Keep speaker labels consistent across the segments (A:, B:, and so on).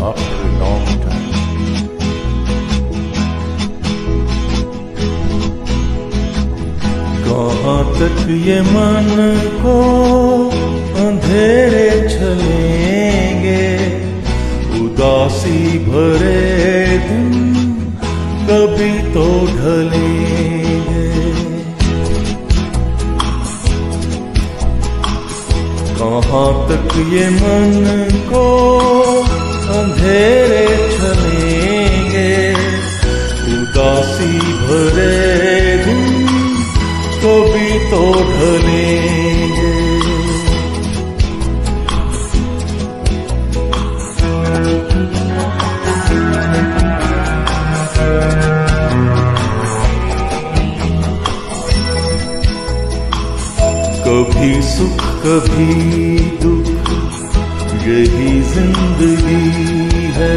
A: after a long time.
B: कहाँ तक ये मन को अंधेरे चलेंगे, उदासी भरे दिन कभी तो ढलेंगे। कहाँ तक ये मन को अंधेरे चलेंगे, उदासी भरे दिन कभी तो ढलेंगे। कभी सुख कभी दुख, यही जिंदगी है।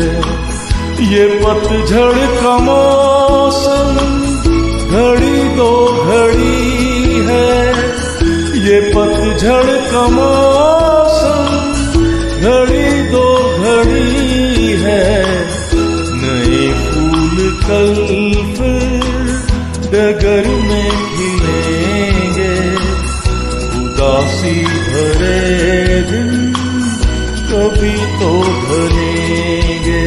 B: ये पतझड़ का मौसम घड़ी दो घड़ी है। ये पतझड़ का मौसम घड़ी दो घड़ी है। नए फूल कल फिर डगर में खिलेंगे, उदासी भरे दिन कभी तो ढलेंगे।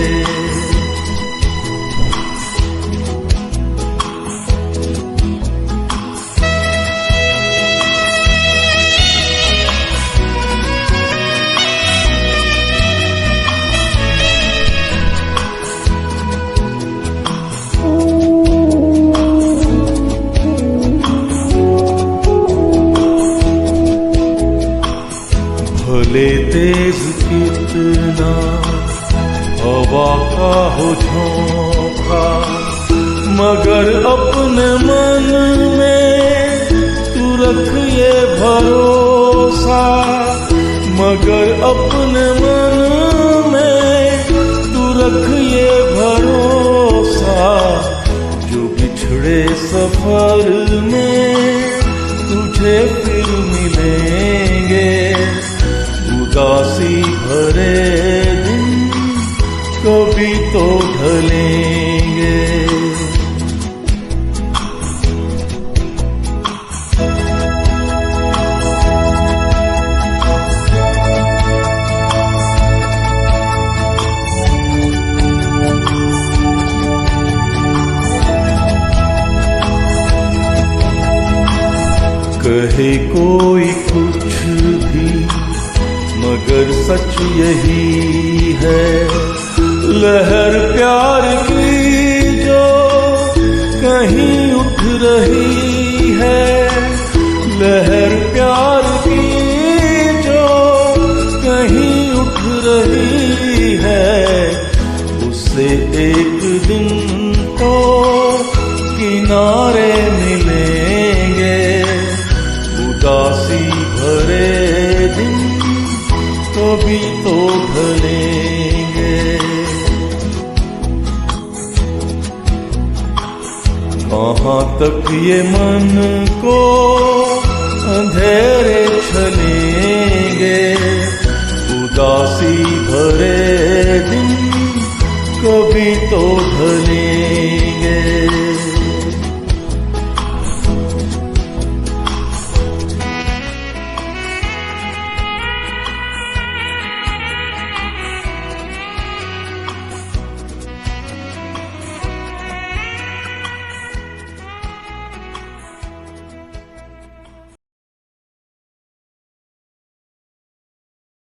B: भले तेज कितना हवा का हो झोंका, मगर अपने मन में तू रख ये भरोसा। मगर अपने मन में तू रख ये भरोसा, जो बिछड़े सफर में तुझे फिर मिलेंगे। उदासी भरे दिन कभी तो ढलेंगे। कहे कोई कुछ भी, मगर सच यही है। लहर प्यार की जो कहीं उठ रही है। लहर प्यार की जो कहीं उठ रही है, उससे एक दिन तो किनारे मिलेंगे। उदासी भरे दिन कभी तो ढलेंगे। कहाँ तक ये मन को अंधेरे चलेंगे, उदासी भरे दिन कभी तो ढलेंगे।